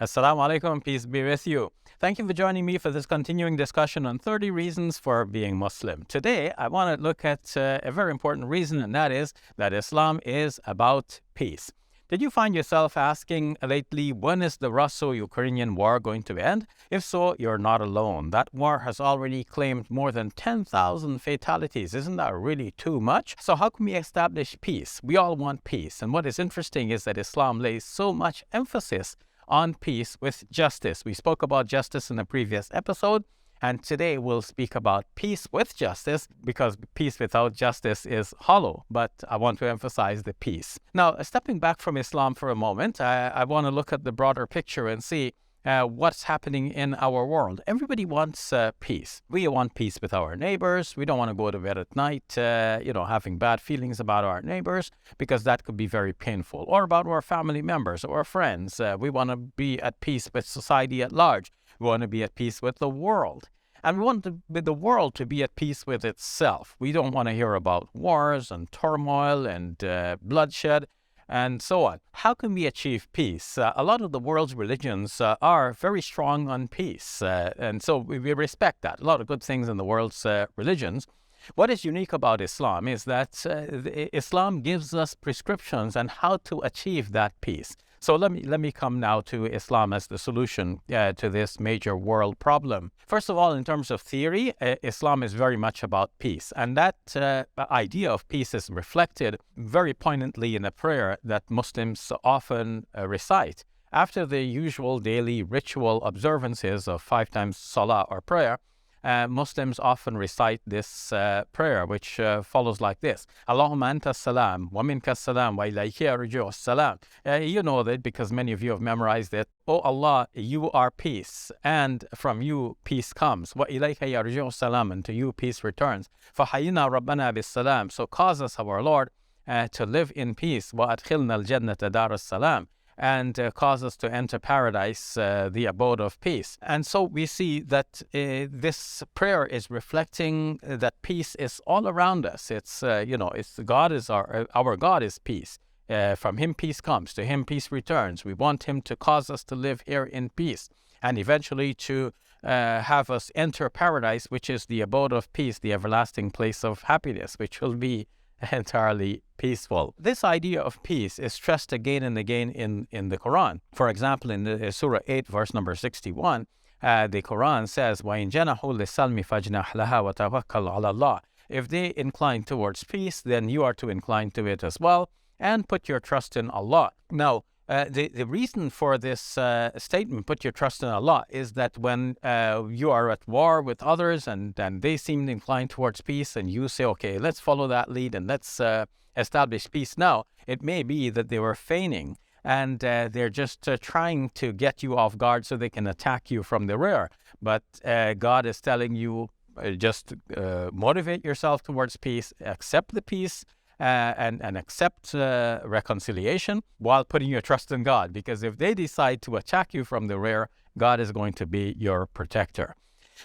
Assalamu alaikum, peace be with you. Thank you for joining me for this continuing discussion on 30 reasons for being Muslim. Today, I want to look at a very important reason, and that is that Islam is about peace. Did you find yourself asking lately, when is the Russo-Ukrainian war going to end? If so, you're not alone. That war has already claimed more than 10,000 fatalities. Isn't that really too much? So how can we establish peace? We all want peace. And what is interesting is that Islam lays so much emphasis on peace with justice. We spoke about justice in a previous episode, and today we'll speak about peace with justice, because peace without justice is hollow, but I want to emphasize the peace. Now, stepping back from Islam for a moment, I want to look at the broader picture and see what's happening in our world. Everybody wants peace. We want peace with our neighbors. We don't want to go to bed at night, having bad feelings about our neighbors, because that could be very painful. Or about our family members or friends. We want to be at peace with society at large. We want to be at peace with the world. And we want the world to be at peace with itself. We don't want to hear about wars and turmoil and bloodshed and so on. How can we achieve peace? A lot of the world's religions are very strong on peace, and so we respect that. A lot of good things in the world's religions. What is unique about Islam is that Islam gives us prescriptions on how to achieve that peace. So let me come now to Islam as the solution to this major world problem. First of all, in terms of theory, Islam is very much about peace. And that idea of peace is reflected very poignantly in a prayer that Muslims often recite. After the usual daily ritual observances of 5 times salah or prayer, Muslims often recite this prayer, which follows like this: Allahumma anta salam, wa minka salam, wa ilayka yarji'u salam. You know that because many of you have memorized it. Oh Allah, you are peace, and from you peace comes. Wa ilayka yarji'u salam, and to you peace returns. Fahayyina rabbana bis salam. So cause us, our Lord, to live in peace. Wa adkhilna al-jannata dar as-salam. And cause us to enter paradise, the abode of peace. And so we see that this prayer is reflecting that peace is all around us. It's God is our God is peace. From Him peace comes, to Him peace returns. We want Him to cause us to live here in peace, and eventually to have us enter paradise, which is the abode of peace, the everlasting place of happiness, which will be entirely peaceful. This idea of peace is stressed again and again in the Quran. For example, in the Surah 8, verse number 61, the Quran says, وَإِن جَنَحُوا لِلسَّلْمِ فَاجْنَحْ لَهَا وَتَوَكَّلْ عَلَى اللَّهِ. If they incline towards peace, then you are to incline to it as well, and put your trust in Allah. Now, the reason for this statement, put your trust in Allah, is that when you are at war with others and they seem inclined towards peace, and you say, okay, let's follow that lead and let's establish peace now, it may be that they were feigning, and they're just trying to get you off guard so they can attack you from the rear. But God is telling you, just motivate yourself towards peace, accept the peace, and accept reconciliation while putting your trust in God. Because if they decide to attack you from the rear, God is going to be your protector.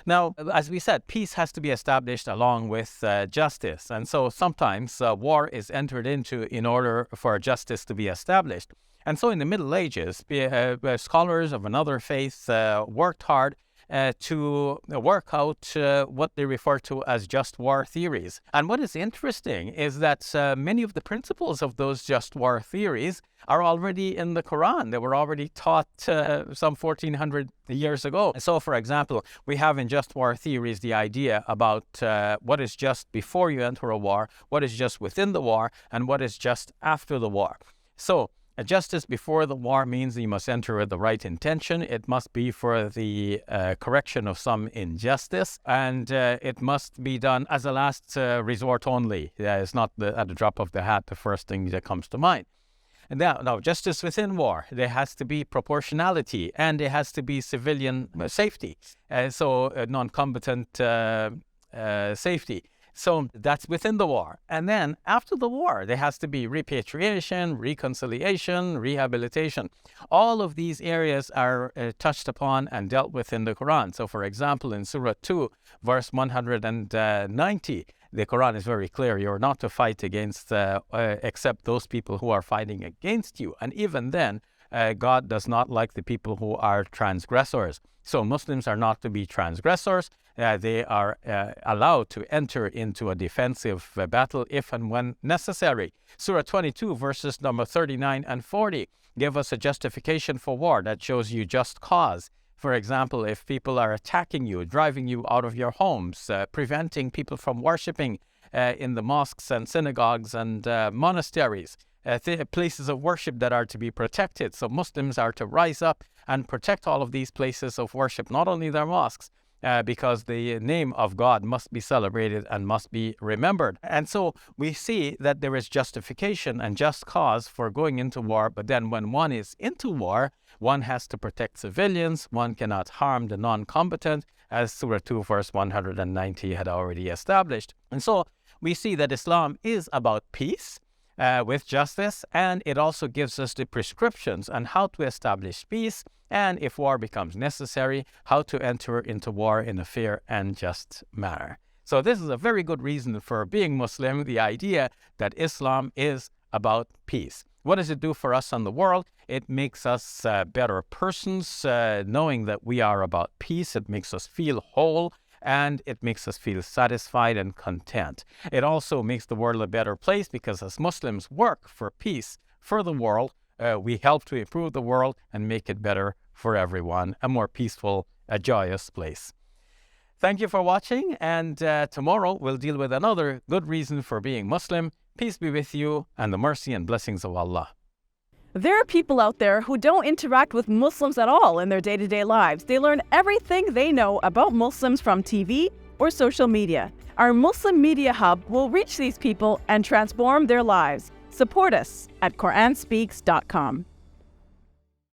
Now, as we said, peace has to be established along with justice. And so sometimes war is entered into in order for justice to be established. And so in the Middle Ages, scholars of another faith worked hard to work out what they refer to as just war theories. And what is interesting is that many of the principles of those just war theories are already in the Quran. They were already taught some 1400 years ago. So, for example, we have in just war theories the idea about what is just before you enter a war, what is just within the war, and what is just after the war. So, justice before the war means you must enter with the right intention. It must be for the correction of some injustice, and it must be done as a last resort only. It's not at the drop of the hat the first thing that comes to mind. And now, justice within war, there has to be proportionality, and there has to be civilian safety. So non-combatant safety. So that's within the war. And then after the war, there has to be repatriation, reconciliation, rehabilitation. All of these areas are touched upon and dealt with in the Quran. So for example, in Surah 2, verse 190, the Quran is very clear. You're not to fight against, except those people who are fighting against you. And even then, God does not like the people who are transgressors. So Muslims are not to be transgressors. They are allowed to enter into a defensive battle if and when necessary. Surah 22, verses number 39 and 40 give us a justification for war that shows you just cause. For example, if people are attacking you, driving you out of your homes, preventing people from worshiping in the mosques and synagogues and monasteries, places of worship that are to be protected. So Muslims are to rise up and protect all of these places of worship, not only their mosques, because the name of God must be celebrated and must be remembered. And so we see that there is justification and just cause for going into war, but then when one is into war, one has to protect civilians, one cannot harm the non-combatant, as Surah 2 verse 190 had already established. And so we see that Islam is about peace with justice, and it also gives us the prescriptions on how to establish peace, and if war becomes necessary, how to enter into war in a fair and just manner. So this is a very good reason for being Muslim, the idea that Islam is about peace. What does it do for us in the world? It makes us better persons, knowing that we are about peace. It makes us feel whole, and it makes us feel satisfied and content. It also makes the world a better place because as Muslims work for peace for the world, we help to improve the world and make it better for everyone, a more peaceful, a joyous place. Thank you for watching, and tomorrow we'll deal with another good reason for being Muslim. Peace be with you, and the mercy and blessings of Allah. There are people out there who don't interact with Muslims at all in their day-to-day lives. They learn everything they know about Muslims from TV or social media. Our Muslim Media Hub will reach these people and transform their lives. Support us at QuranSpeaks.com.